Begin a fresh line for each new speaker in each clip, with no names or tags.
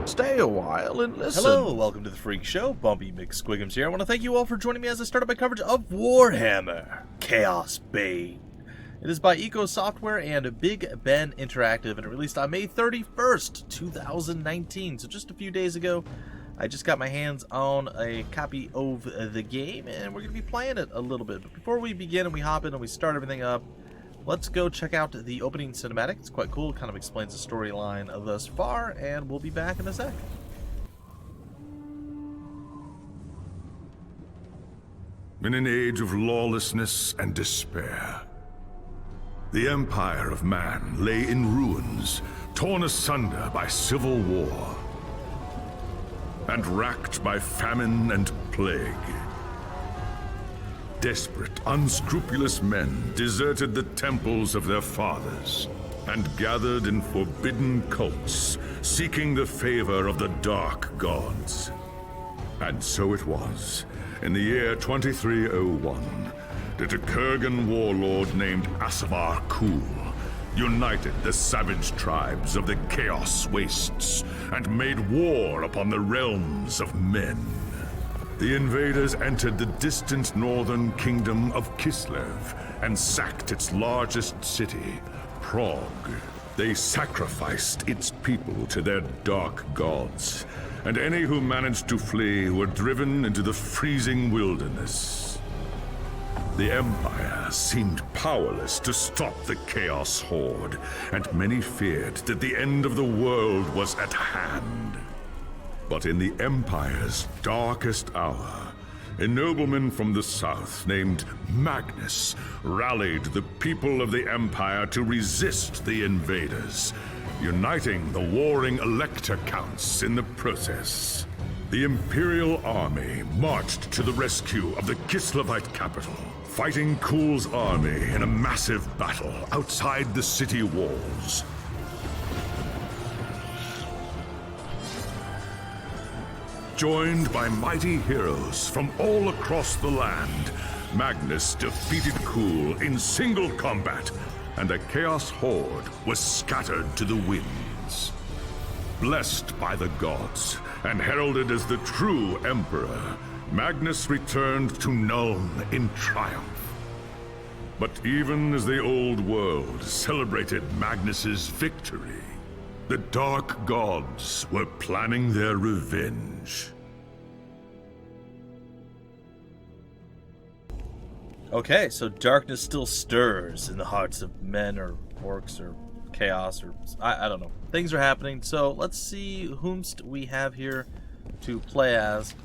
Stay a while and listen.
Hello, welcome to the Freak Show. Bumpy McSquigums here. I want to thank you all for joining me as I start up my coverage of Warhammer Chaosbane. It is by Eco Software and Big Ben Interactive, and it released on May 31st, 2019. So just a few days ago, I just got my hands on a copy of the game, and we're going to be playing it a little bit. But before we begin and we hop in and we start everything up, let's go check out the opening cinematic. It's quite cool. It kind of explains the storyline thus far, and we'll be back in a sec.
In an age of lawlessness and despair, the empire of man lay in ruins, torn asunder by civil war, and racked by famine and plague. Desperate, unscrupulous men deserted the temples of their fathers and gathered in forbidden cults, seeking the favor of the dark gods. And so it was, in the year 2301, that a Kurgan warlord named Asavar Kul united the savage tribes of the Chaos Wastes and made war upon the realms of men. The invaders entered the distant northern kingdom of Kislev and sacked its largest city, Prague. They sacrificed its people to their dark gods, and any who managed to flee were driven into the freezing wilderness. The Empire seemed powerless to stop the Chaos Horde, and many feared that the end of the world was at hand. But in the Empire's darkest hour, a nobleman from the south named Magnus rallied the people of the Empire to resist the invaders, uniting the warring Elector Counts in the process. The Imperial army marched to the rescue of the Kislevite capital, fighting Kul's army in a massive battle outside the city walls. Joined by mighty heroes from all across the land, Magnus defeated Kul in single combat, and the Chaos Horde was scattered to the winds. Blessed by the gods and heralded as the true Emperor, Magnus returned to Nuln in triumph. But even as the old world celebrated Magnus's victory, the Dark Gods were planning their revenge.
Okay, so darkness still stirs in the hearts of men or orcs or chaos or... I don't know. Things are happening, so let's see whomst we have here to play as.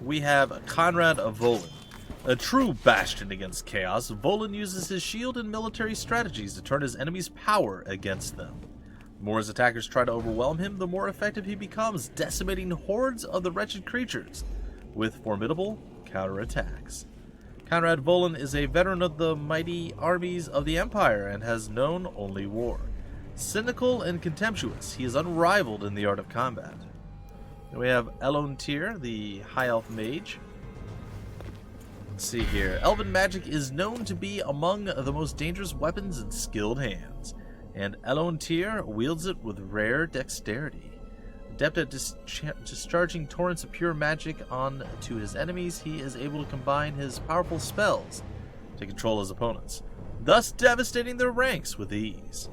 We have Conrad of Volin. A true bastion against chaos, Volin uses his shield and military strategies to turn his enemy's power against them. The more his attackers try to overwhelm him, the more effective he becomes, decimating hordes of the wretched creatures with formidable counterattacks. Conrad Volin is a veteran of the mighty armies of the Empire and has known only war. Cynical and contemptuous, he is unrivaled in the art of combat. Then we have Elontir, the High Elf Mage. Let's see here. Elven magic is known to be among the most dangerous weapons in skilled hands, and Elontir wields it with rare dexterity. Adept at discharging torrents of pure magic onto his enemies, he is able to combine his powerful spells to control his opponents, thus devastating their ranks with ease.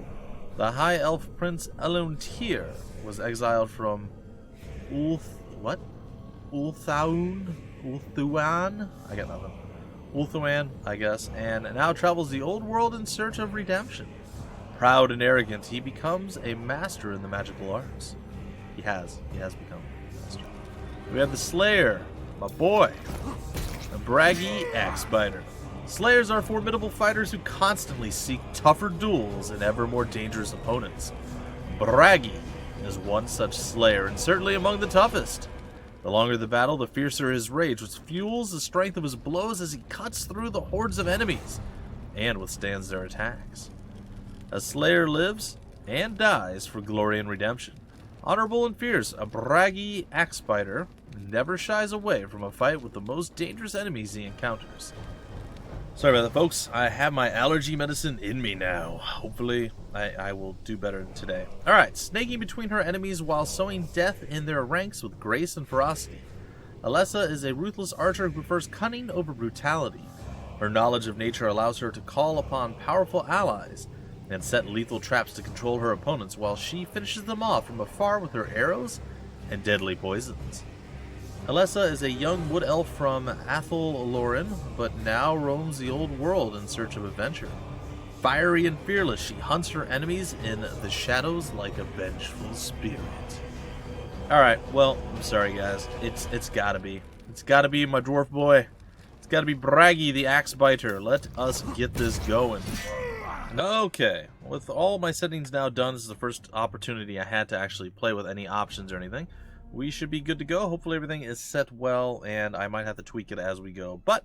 The High Elf Prince Elontir was exiled from Ulthuan? I got nothing. Ulthuan, I guess, and now travels the old world in search of redemption. Proud and arrogant, he becomes a master in the magical arts. He has become a master. We have the Slayer, my boy, a braggy axe-biter. Slayers are formidable fighters who constantly seek tougher duels and ever more dangerous opponents. Braggy is one such Slayer, and certainly among the toughest. The longer the battle, the fiercer his rage, which fuels the strength of his blows as he cuts through the hordes of enemies and withstands their attacks. A Slayer lives and dies for glory and redemption. Honorable and fierce, a braggy axe-biter never shies away from a fight with the most dangerous enemies he encounters. Sorry about that, folks. I have my allergy medicine in me now. Hopefully, I will do better today. Alright, snaking between her enemies while sowing death in their ranks with grace and ferocity. Alessa is a ruthless archer who prefers cunning over brutality. Her knowledge of nature allows her to call upon powerful allies and set lethal traps to control her opponents, while she finishes them off from afar with her arrows and deadly poisons. Alessa is a young wood elf from Athol Loren, but now roams the old world in search of adventure. Fiery and fearless, she hunts her enemies in the shadows like a vengeful spirit. Alright, well, I'm sorry guys. It's gotta be. It's gotta be my dwarf boy. It's gotta be Braggy the Axe Biter. Let us get this going. Okay, with all my settings now done, this is the first opportunity I had to actually play with any options or anything. We should be good to go. Hopefully everything is set well, and I might have to tweak it as we go. But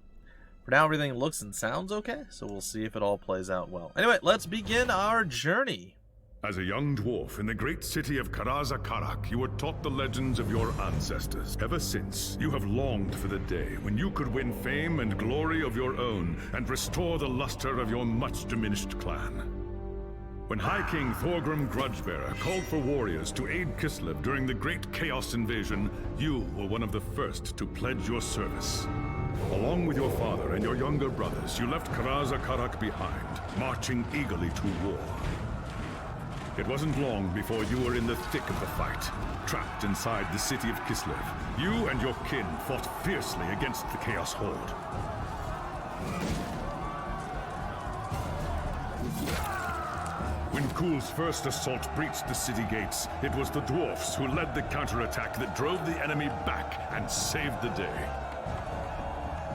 for now, everything looks and sounds okay, so we'll see if it all plays out well. Anyway, let's begin our journey.
As a young dwarf in the great city of Karak, you were taught the legends of your ancestors. Ever since, you have longed for the day when you could win fame and glory of your own and restore the luster of your much-diminished clan. When High King Thorgrim Grudgebearer called for warriors to aid Kislev during the Great Chaos Invasion, you were one of the first to pledge your service. Along with your father and your younger brothers, you left Karak behind, marching eagerly to war. It wasn't long before you were in the thick of the fight, trapped inside the city of Kislev. You and your kin fought fiercely against the Chaos Horde. When Kul's first assault breached the city gates, it was the dwarfs who led the counterattack that drove the enemy back and saved the day.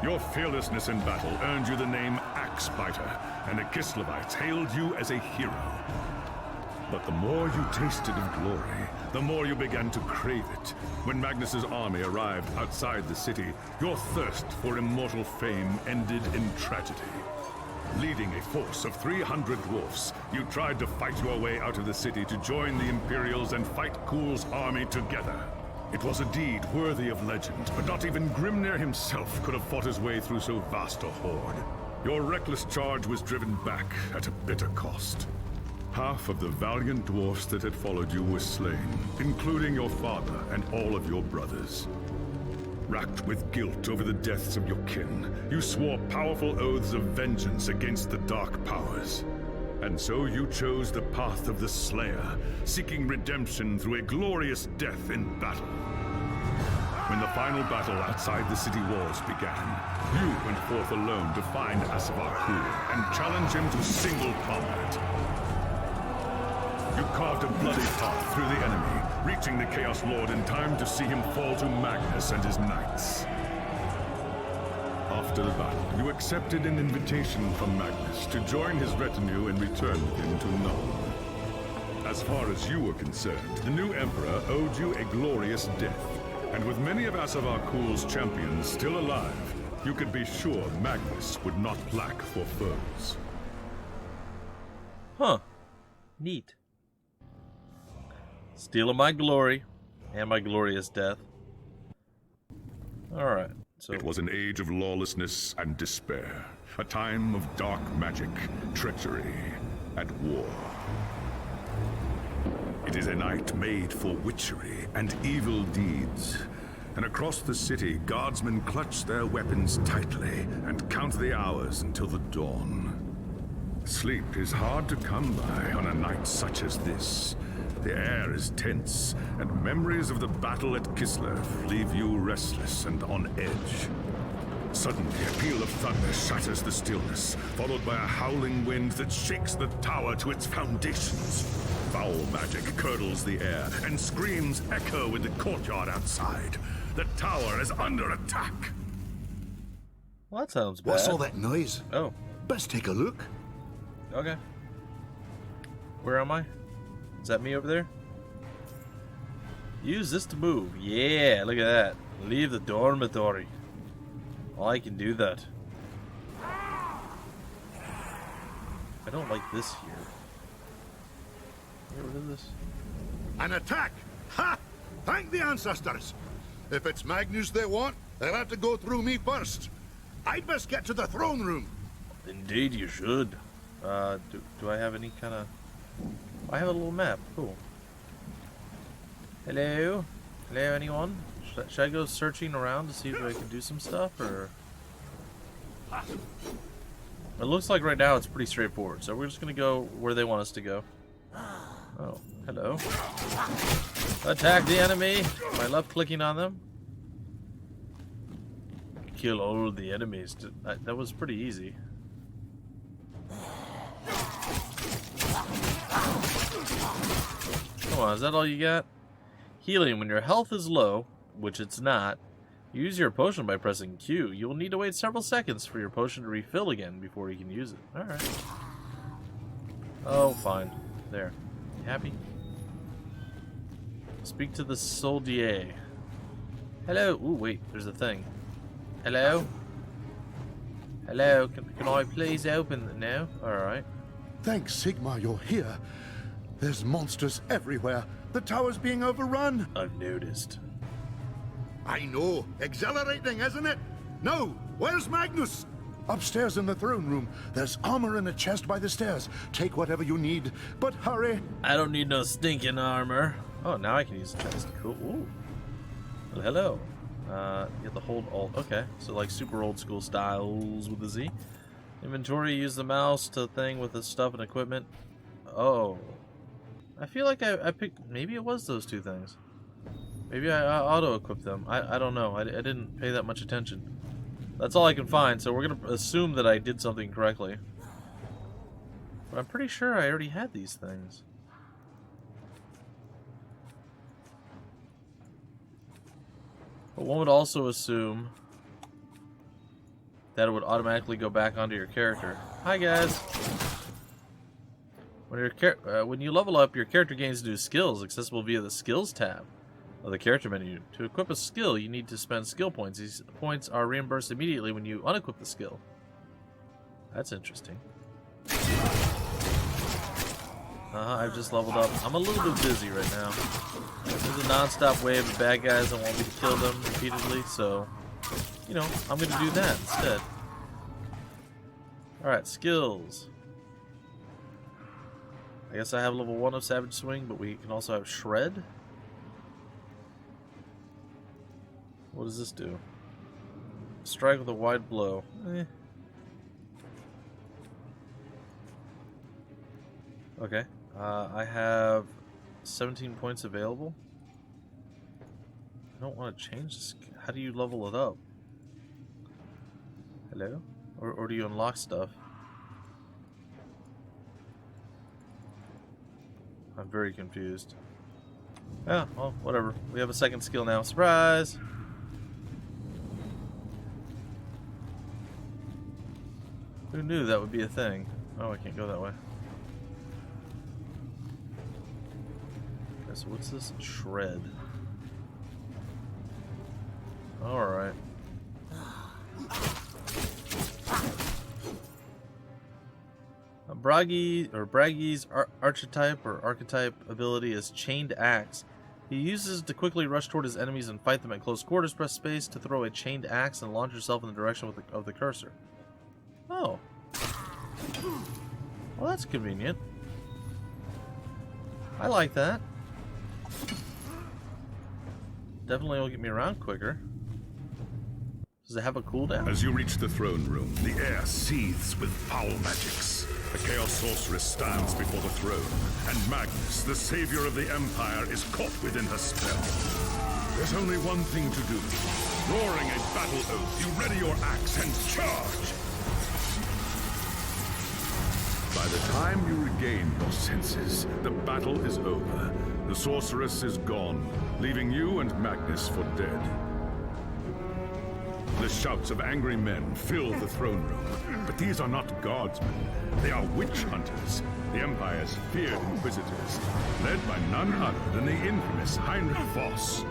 Your fearlessness in battle earned you the name Axe Biter, and the Kislevites hailed you as a hero. But the more you tasted of glory, the more you began to crave it. When Magnus's army arrived outside the city, your thirst for immortal fame ended in tragedy. Leading a force of 300 dwarfs, you tried to fight your way out of the city to join the Imperials and fight Kul's army together. It was a deed worthy of legend, but not even Grimnir himself could have fought his way through so vast a horde. Your reckless charge was driven back at a bitter cost. Half of the valiant dwarfs that had followed you were slain, including your father and all of your brothers. Racked with guilt over the deaths of your kin, you swore powerful oaths of vengeance against the dark powers. And so you chose the path of the Slayer, seeking redemption through a glorious death in battle. When the final battle outside the city walls began, you went forth alone to find Asavar Kul and challenge him to single combat. You carved a bloody path through the enemy, reaching the Chaos Lord in time to see him fall to Magnus and his knights. After the battle, you accepted an invitation from Magnus to join his retinue and return with him to Nuln. As far as you were concerned, the new Emperor owed you a glorious death, and with many of Asavar Kul's champions still alive, you could be sure Magnus would not lack for foes.
Huh. Neat. Stealing my glory and my glorious death. Alright, so...
It was an age of lawlessness and despair. A time of dark magic, treachery, and war. It is a night made for witchery and evil deeds. And across the city, guardsmen clutch their weapons tightly and count the hours until the dawn. Sleep is hard to come by on a night such as this. The air is tense, and memories of the battle at Kislev leave you restless and on edge. Suddenly, a peal of thunder shatters the stillness, followed by a howling wind that shakes the tower to its foundations. Foul magic curdles the air, and screams echo in the courtyard outside. The tower is under attack.
Well, that sounds bad.
What's all that noise?
Oh.
Best take a look.
Okay. Where am I? Is that me over there? Use this to move. Yeah, look at that. Leave the dormitory. Oh, I can do that. I don't like this here. Get rid of this.
An attack! Ha! Thank the ancestors! If it's Magnus they want, they'll have to go through me first. I'd best get to the throne room.
Indeed, you should. Do I have any kind of... I have a little map. Cool. Hello? Hello, anyone? Should I go searching around to see if I can do some stuff, or... It looks like right now it's pretty straightforward, so we're just gonna go where they want us to go. Oh, hello. Attack the enemy! Am I left clicking on them? Kill all the enemies. That was pretty easy. Come on, is that all you got? Healing. When your health is low, which it's not, use your potion by pressing Q. You will need to wait several seconds for your potion to refill again before you can use it. Alright. Oh, fine. There. You happy? Speak to the soldier. Hello. Ooh, wait. There's a thing. Hello? Hello? Can I please open it now? Alright.
Thanks, Sigmar, you're here. There's monsters everywhere. The tower's being overrun.
I've noticed.
I know. Exhilarating, isn't it? No. Where's Magnus? Upstairs in the throne room. There's armor in a chest by the stairs. Take whatever you need, but hurry.
I don't need no stinking armor. Oh, now I can use the chest. Cool. Ooh. Well, hello. You have to hold alt. Okay, so like super old school styles with the Z. Inventory, use the mouse to thing with the stuff and equipment. Oh. I feel like I picked... Maybe it was those two things. Maybe I auto-equipped them. I don't know. I didn't pay that much attention. That's all I can find, so we're going to assume that I did something correctly. But I'm pretty sure I already had these things. But one would also assume that it would automatically go back onto your character. Hi, guys! When you level up, your character gains new skills accessible via the Skills tab of the character menu. To equip a skill, you need to spend skill points. These points are reimbursed immediately when you unequip the skill. That's interesting. I've just leveled up. I'm a little bit busy right now. There's a non-stop wave of bad guys that want me to kill them repeatedly, so, you know, I'm going to do that instead. Alright, skills. I guess I have level 1 of Savage Swing, but we can also have Shred. What does this do? Strike with a wide blow. Okay. I have 17 points available. I don't want to change this. How do you level it up? Hello? Or do you unlock stuff? I'm very confused. Yeah, well, whatever. We have a second skill now. Surprise! Who knew that would be a thing? Oh, I can't go that way. Okay, so what's this? Shred. Alright. Bragi's archetype ability is Chained Axe. He uses it to quickly rush toward his enemies and fight them at close quarters. Press space to throw a chained axe and launch yourself in the direction of the cursor. Oh. Well, that's convenient. I like that. Definitely will get me around quicker. Does it have a cooldown?
As you reach the throne room, the air seethes with foul magics. The Chaos Sorceress stands before the throne, and Magnus, the savior of the Empire, is caught within her spell. There's only one thing to do. Roaring a battle oath, you ready your axe and charge! By the time you regain your senses, the battle is over. The Sorceress is gone, leaving you and Magnus for dead. The shouts of angry men fill the throne room, but these are not guardsmen. They are witch hunters, the Empire's feared inquisitors, led by none other than the infamous Heinrich Voss.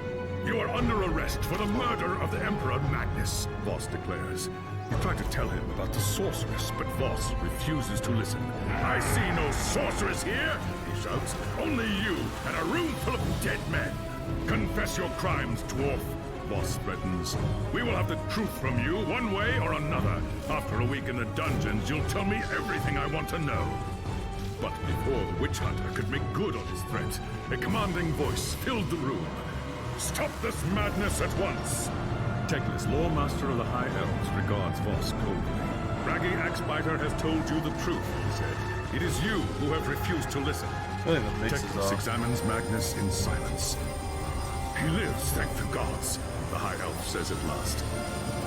You are under arrest for the murder of the Emperor Magnus, Voss declares. You try to tell him about the sorceress, but Voss refuses to listen. I see no sorceress here, he shouts. Only you and a room full of dead men. Confess your crimes, dwarf. Voss threatens. We will have the truth from you, one way or another. After a week in the dungeons, you'll tell me everything I want to know. But before the witch hunter could make good on his threat, a commanding voice filled the room. Stop this madness at once! Teclis, Lawmaster of the High Elves, regards Voss coldly. Braggy Axebiter has told you the truth, he said. It is you who have refused to listen. Teclis examines Magnus in silence. He lives, thank the gods, the High Elf says at last.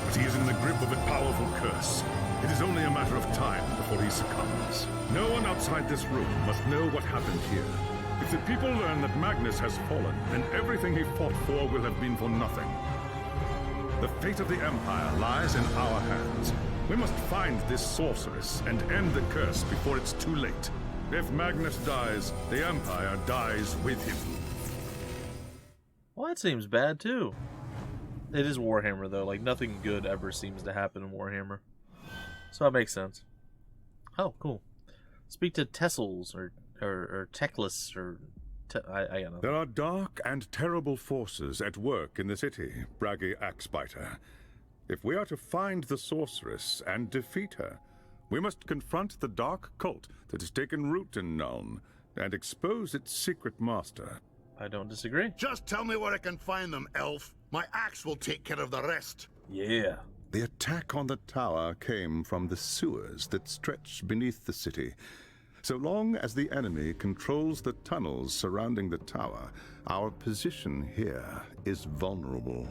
But he is in the grip of a powerful curse. It is only a matter of time before he succumbs. No one outside this room must know what happened here. If the people learn that Magnus has fallen, then everything he fought for will have been for nothing. The fate of the Empire lies in our hands. We must find this sorceress and end the curse before it's too late. If Magnus dies, the Empire dies with him.
Well, that seems bad, too. It is Warhammer, though. Like, nothing good ever seems to happen in Warhammer. So that makes sense. Oh, cool. Speak to Tessels, or Teclis, or... I don't know.
There are dark and terrible forces at work in the city, Braggy Axebiter. If we are to find the sorceress and defeat her, we must confront the dark cult that has taken root in Nuln and expose its secret master.
I don't disagree.
Just tell me where I can find them, elf. My axe will take care of the rest.
Yeah.
The attack on the tower came from the sewers that stretch beneath the city. So long as the enemy controls the tunnels surrounding the tower, our position here is vulnerable.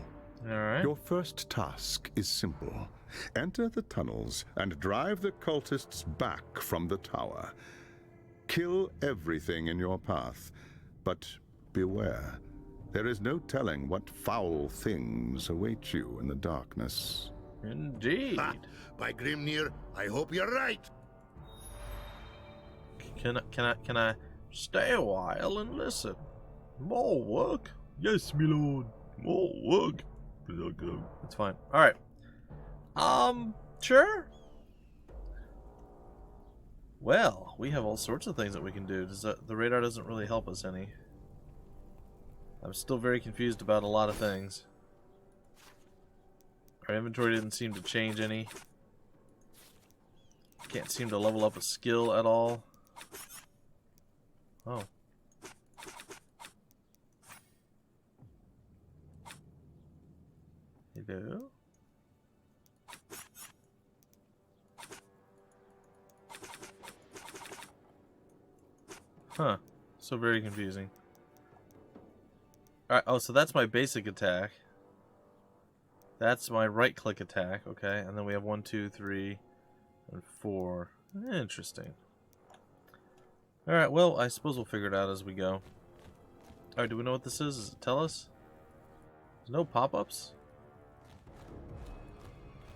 All right.
Your first task is simple. Enter the tunnels and drive the cultists back from the tower. Kill everything in your path, but beware. There is no telling what foul things await you in the darkness.
Indeed.
Ha! By Grimnir, I hope you're right.
Can I stay a while and listen? More work? Yes, my lord. More work. It's fine. All right. Sure. Well, we have all sorts of things that we can do. The radar doesn't really help us any. I'm still very confused about a lot of things. Our inventory didn't seem to change any. Can't seem to level up a skill at all. Oh. Hello? Huh. So very confusing. Alright, oh, so that's my basic attack. That's my right-click attack, okay. And then we have 1, 2, 3, and 4. Interesting. Alright, well, I suppose we'll figure it out as we go. Alright, do we know what this is? Does it tell us? There's no pop-ups?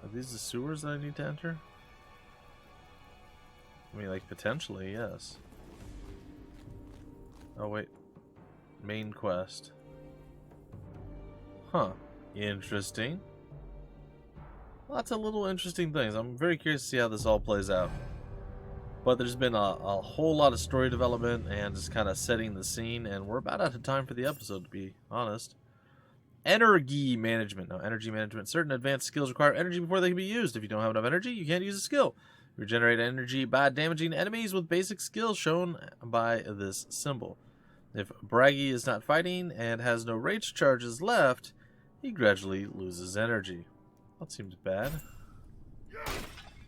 Are these the sewers that I need to enter? I mean, like, potentially, yes. Oh, wait. Main quest. Huh. Interesting. Lots of little interesting things. I'm very curious to see how this all plays out. But there's been a whole lot of story development and just kind of setting the scene, and we're about out of time for the episode, to be honest. Energy management. No, energy management. Certain advanced skills require energy before they can be used. If you don't have enough energy, you can't use a skill. Regenerate energy by damaging enemies with basic skills shown by this symbol. If Braggy is not fighting and has no rage charges left, he gradually loses energy. That seems bad.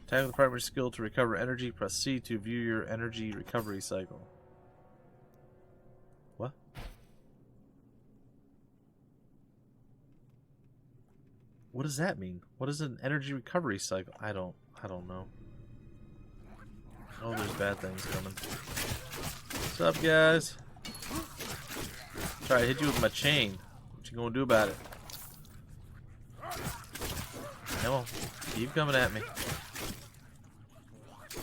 Attack with the primary skill to recover energy. Press C to view your energy recovery cycle. What? What does that mean? What is an energy recovery cycle? I don't know. Oh, there's bad things coming. What's up, guys? Try to hit you with my chain. What you gonna do about it? Come on, keep coming at me. Can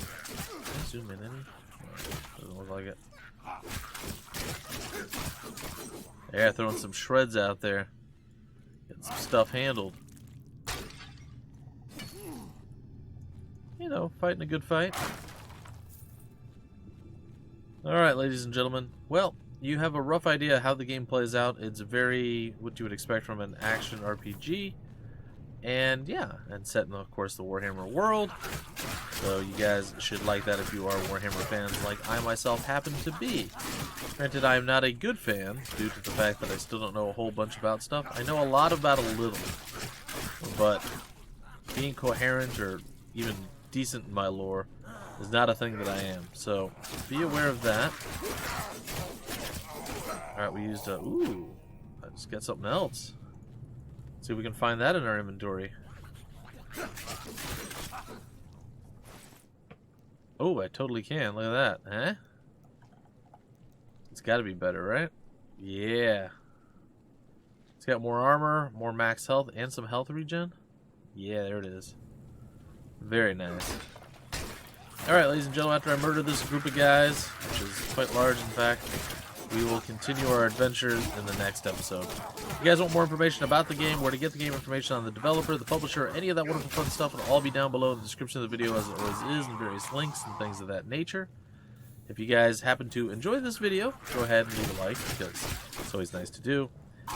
I zoom in any? Doesn't look like it. Yeah, throwing some shreds out there. Getting some stuff handled. You know, fighting a good fight. Alright, ladies and gentlemen. Well, you have a rough idea how the game plays out. It's very what you would expect from an action RPG. And yeah, and set in, of course, the Warhammer world. So you guys should like that if you are Warhammer fans like I myself happen to be. Granted, I am not a good fan due to the fact that I still don't know a whole bunch about stuff. I know a lot about a little, but being coherent or even decent in my lore is not a thing that I am. So be aware of that. Alright, we used a... Ooh, I just got something else. See if we can find that in our inventory. Oh, I totally can. Look at that. Huh? It's got to be better, right? Yeah. It's got more armor, more max health, and some health regen. Yeah, there it is. Very nice. Alright, ladies and gentlemen, after I murder this group of guys, which is quite large, in fact, we will continue our adventures in the next episode. If you guys want more information about the game, where to get the game information on the developer, the publisher, any of that wonderful fun stuff, it'll all be down below in the description of the video, as it always is, and various links and things of that nature. If you guys happen to enjoy this video, go ahead and leave a like, because it's always nice to do.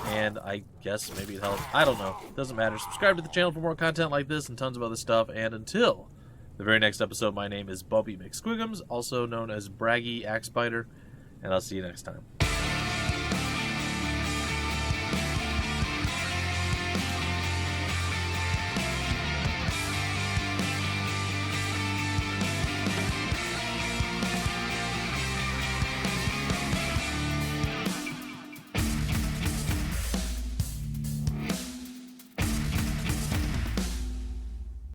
And I guess maybe it helps. I don't know. Doesn't matter. Subscribe to the channel for more content like this and tons of other stuff. And until the very next episode, my name is Bobby McSquigums, also known as Braggy Axe Spider, and I'll see you next time.